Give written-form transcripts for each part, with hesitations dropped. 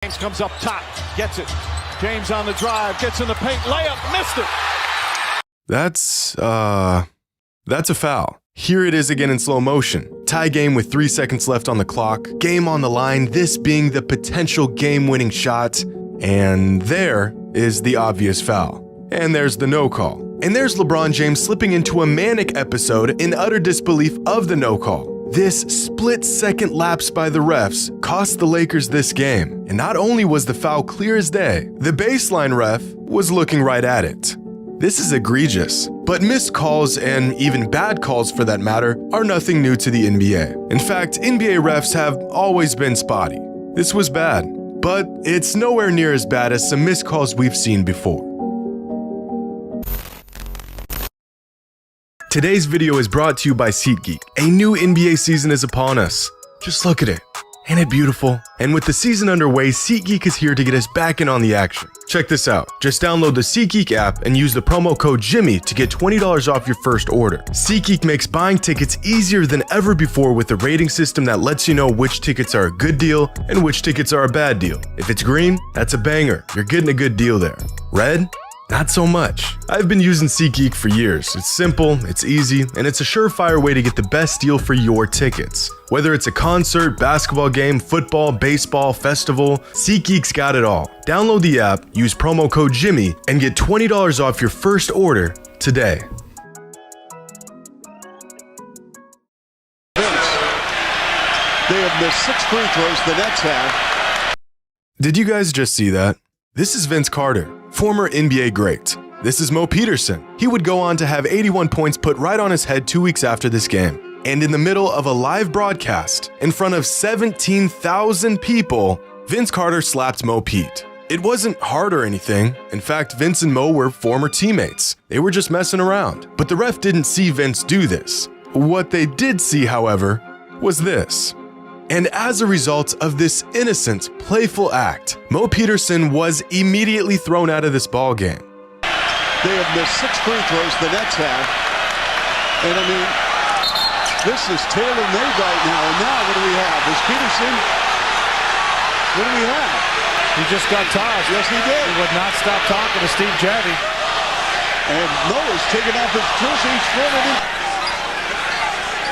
James comes up top, gets it. James on the drive, gets in the paint, layup, missed it. That's a foul. Here it is again in slow motion. Tie game with 3 seconds left on the clock. Game on the line, this being the potential game-winning shot. And there is the obvious foul. And there's the no call. And there's LeBron James slipping into a manic episode in utter disbelief of the no call. This split-second lapse by the refs cost the Lakers this game. And not only was the foul clear as day, the baseline ref was looking right at it. This is egregious, but missed calls and even bad calls for that matter are nothing new to the NBA. In fact, NBA refs have always been spotty. This was bad, but it's nowhere near as bad as some missed calls we've seen before. Today's video is brought to you by SeatGeek. A new NBA season is upon us. Just look at it. Ain't it beautiful? And with the season underway, SeatGeek is here to get us back in on the action. Check this out. Just download the SeatGeek app and use the promo code Jimmy to get $20 off your first order. SeatGeek makes buying tickets easier than ever before with a rating system that lets you know which tickets are a good deal and which tickets are a bad deal. If it's green, that's a banger. You're getting a good deal there. Red? Not so much. I've been using SeatGeek for years. It's simple, it's easy, and it's a surefire way to get the best deal for your tickets. Whether it's a concert, basketball game, football, baseball, festival, SeatGeek's got it all. Download the app, use promo code Jimmy, and get $20 off your first order today. They have missed 6 free throws, the Nets have. Did you guys just see that? This is Vince Carter, former NBA great. This is Mo Peterson. He would go on to have 81 points put right on his head 2 weeks after this game. And in the middle of a live broadcast, in front of 17,000 people, Vince Carter slapped Mo Pete. It wasn't hard or anything. In fact, Vince and Mo were former teammates. They were just messing around. But the ref didn't see Vince do this. What they did see, however, was this. And as a result of this innocent, playful act, Mo Peterson was immediately thrown out of this ball game. They have missed 6 free throws, the Nets have. And I mean, this is tailor-made right now. And now what do we have? Is Peterson, what do we have? He just got tossed. Yes, he did. He would not stop talking to Steve Javy. And Mo is taking off his jersey, throwing it.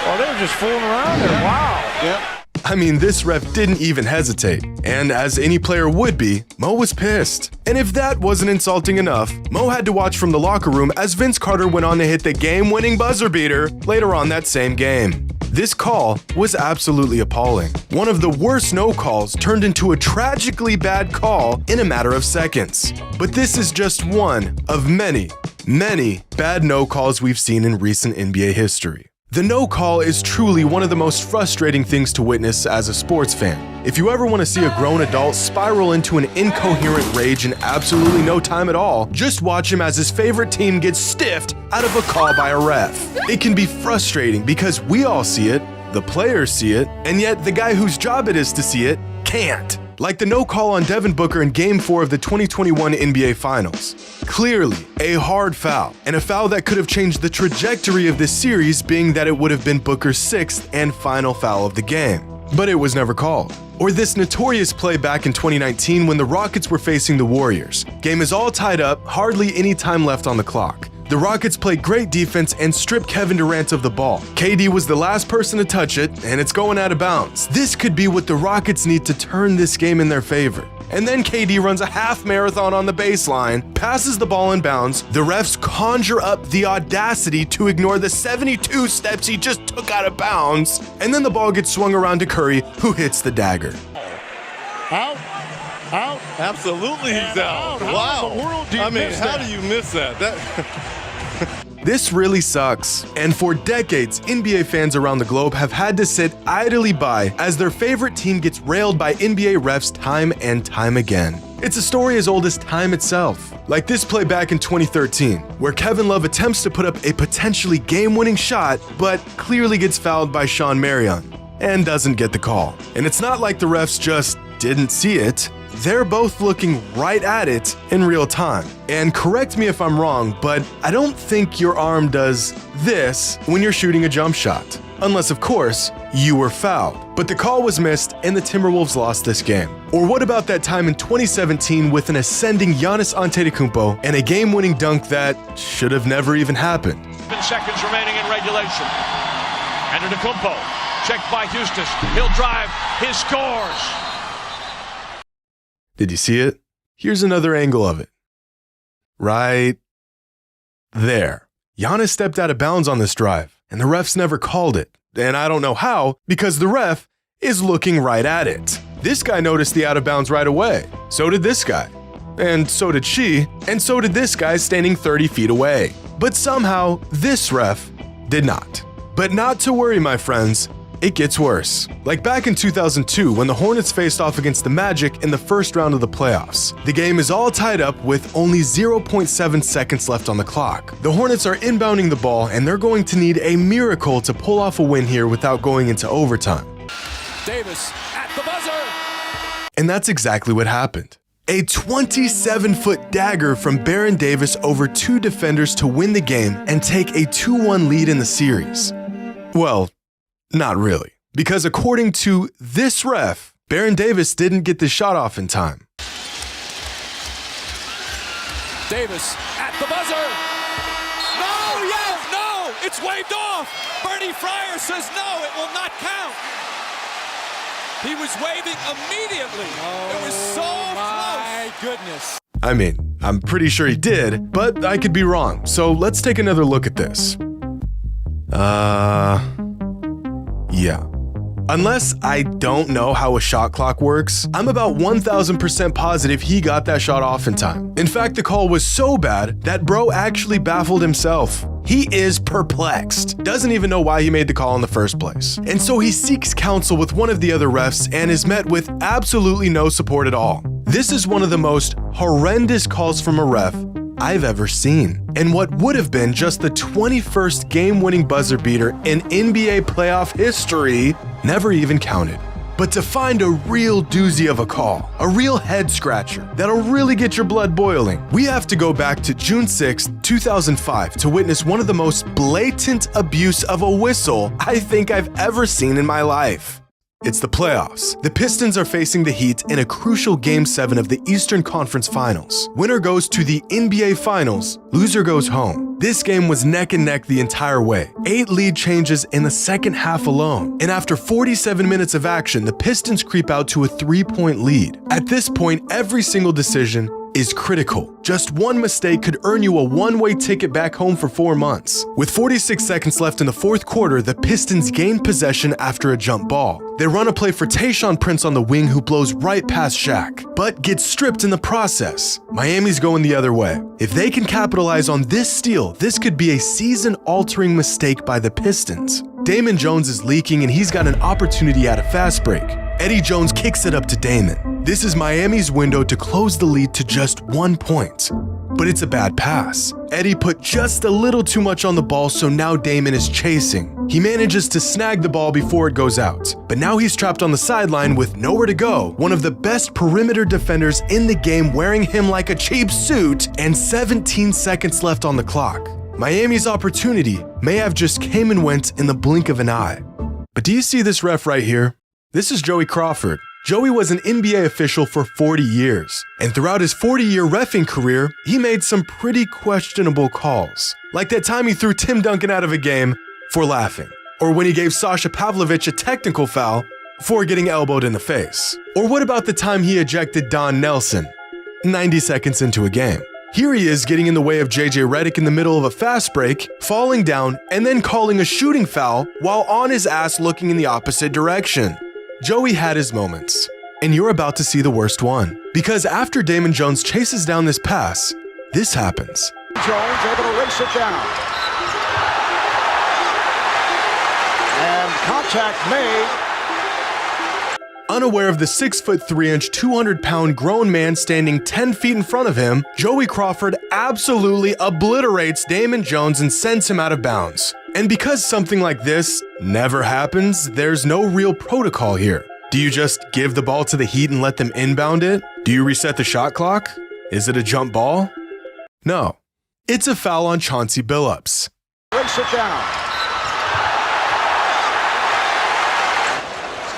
Oh, they were just fooling around there. Wow. Yep. I mean, this ref didn't even hesitate. And as any player would be, Mo was pissed. And if that wasn't insulting enough, Mo had to watch from the locker room as Vince Carter went on to hit the game-winning buzzer beater later on that same game. This call was absolutely appalling. One of the worst no calls turned into a tragically bad call in a matter of seconds. But this is just one of many, many bad no calls we've seen in recent NBA history. The no call is truly one of the most frustrating things to witness as a sports fan. If you ever want to see a grown adult spiral into an incoherent rage in absolutely no time at all, just watch him as his favorite team gets stiffed out of a call by a ref. It can be frustrating because we all see it, the players see it, and yet the guy whose job it is to see it can't. Like the no call on Devin Booker in Game 4 of the 2021 NBA Finals. Clearly, a hard foul, and a foul that could have changed the trajectory of this series, being that it would have been Booker's 6th and final foul of the game. But it was never called. Or this notorious play back in 2019 when the Rockets were facing the Warriors. Game is all tied up, hardly any time left on the clock. The Rockets played great defense and stripped Kevin Durant of the ball. KD was the last person to touch it, and it's going out of bounds. This could be what the Rockets need to turn this game in their favor. And then KD runs a half marathon on the baseline, passes the ball in bounds. The refs conjure up the audacity to ignore the 72 steps he just took out of bounds. And then the ball gets swung around to Curry, who hits the dagger. Out. Absolutely, he's out. Wow. How in the world do you I mean, miss how that? do you miss that? This really sucks. And for decades, NBA fans around the globe have had to sit idly by as their favorite team gets railed by NBA refs time and time again. It's a story as old as time itself. Like this play back in 2013, where Kevin Love attempts to put up a potentially game-winning shot, but clearly gets fouled by Sean Marion and doesn't get the call. And it's not like the refs just didn't see it. They're both looking right at it in real time. And correct me if I'm wrong, but I don't think your arm does this when you're shooting a jump shot. Unless, of course, you were fouled. But the call was missed and the Timberwolves lost this game. Or what about that time in 2017 with an ascending Giannis Antetokounmpo and a game-winning dunk that should have never even happened? 7 seconds remaining in regulation. Antetokounmpo, checked by Houston. He'll drive, he scores. Did you see it? Here's another angle of it. Right there. Giannis stepped out of bounds on this drive, and the refs never called it. And I don't know how, because the ref is looking right at it. This guy noticed the out of bounds right away. So did this guy. And so did she. And so did this guy standing 30 feet away. But somehow, this ref did not. But not to worry, my friends. It gets worse. Like back in 2002 when the Hornets faced off against the Magic in the first round of the playoffs. The game is all tied up with only 0.7 seconds left on the clock. The Hornets are inbounding the ball and they're going to need a miracle to pull off a win here without going into overtime. Davis at the buzzer. And that's exactly what happened. A 27-foot dagger from Baron Davis over 2 defenders to win the game and take a 2-1 lead in the series. Well, not really, because according to this ref, Baron Davis didn't get the shot off in time. Davis at the buzzer. No, yes, no, it's waved off. Bernie Fryer says no, it will not count. He was waving immediately. It was so close. My goodness. I mean, I'm pretty sure he did, but I could be wrong. So let's take another look at this. Yeah. Unless I don't know how a shot clock works, I'm about 1000% positive he got that shot off in time. In fact, the call was so bad that bro actually baffled himself. He is perplexed, doesn't even know why he made the call in the first place. And so he seeks counsel with one of the other refs and is met with absolutely no support at all. This is one of the most horrendous calls from a ref I've ever seen. And what would have been just the 21st game-winning buzzer beater in NBA playoff history never even counted. But to find a real doozy of a call, a real head-scratcher that'll really get your blood boiling, we have to go back to June 6, 2005 to witness one of the most blatant abuse of a whistle I think I've ever seen in my life. It's the playoffs. The Pistons are facing the Heat in a crucial Game 7 of the Eastern Conference Finals. Winner goes to the NBA Finals, loser goes home. This game was neck and neck the entire way. 8 lead changes in the second half alone. And after 47 minutes of action, the Pistons creep out to a 3-point lead. At this point, every single decision is critical. Just one mistake could earn you a one-way ticket back home for 4 months. With 46 seconds left in the fourth quarter, the Pistons gain possession after a jump ball. They run a play for Tayshaun Prince on the wing who blows right past Shaq, but gets stripped in the process. Miami's going the other way. If they can capitalize on this steal, this could be a season-altering mistake by the Pistons. Damon Jones is leaking and he's got an opportunity at a fast break. Eddie Jones kicks it up to Damon. This is Miami's window to close the lead to just 1 point. But it's a bad pass. Eddie put just a little too much on the ball, so now Damon is chasing. He manages to snag the ball before it goes out, but now he's trapped on the sideline with nowhere to go. One of the best perimeter defenders in the game wearing him like a cheap suit, and 17 seconds left on the clock. Miami's opportunity may have just came and went in the blink of an eye. But do you see this ref right here? This is Joey Crawford. Joey was an NBA official for 40 years, and throughout his 40-year reffing career, he made some pretty questionable calls. Like that time he threw Tim Duncan out of a game for laughing, or when he gave Sasha Pavlovich a technical foul for getting elbowed in the face. Or what about the time he ejected Don Nelson 90 seconds into a game? Here he is getting in the way of JJ Redick in the middle of a fast break, falling down, and then calling a shooting foul while on his ass looking in the opposite direction. Joey had his moments, and you're about to see the worst one. Because after Damon Jones chases down this pass, this happens. Jones able to race it down. And contact made. Unaware of the 6'3", 200-pound grown man standing 10 feet in front of him, Joey Crawford absolutely obliterates Damon Jones and sends him out of bounds. And because something like this never happens, there's no real protocol here. Do you just give the ball to the Heat and let them inbound it? Do you reset the shot clock? Is it a jump ball? No. It's a foul on Chauncey Billups. Race it down.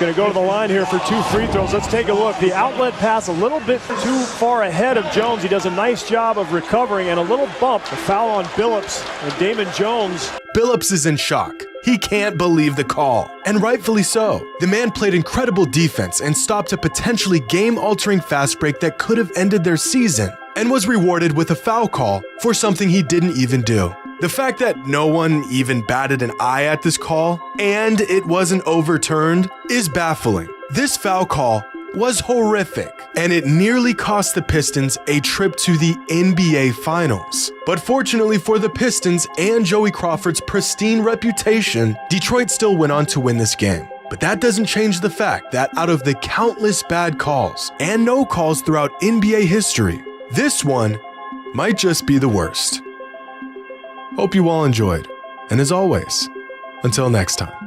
going to go to the line here for 2 free throws. Let's take a look. The outlet pass a little bit too far ahead of Jones. He does a nice job of recovering, and a little bump. A foul on Billups and Damon Jones. Billups is in shock. He can't believe the call, and rightfully so. The man played incredible defense and stopped a potentially game-altering fast break that could have ended their season, and was rewarded with a foul call for something he didn't even do. The fact that no one even batted an eye at this call, and it wasn't overturned, is baffling. This foul call was horrific, and it nearly cost the Pistons a trip to the NBA Finals. But fortunately for the Pistons and Joey Crawford's pristine reputation, Detroit still went on to win this game. But that doesn't change the fact that out of the countless bad calls and no calls throughout NBA history, this one might just be the worst. Hope you all enjoyed, and as always, until next time.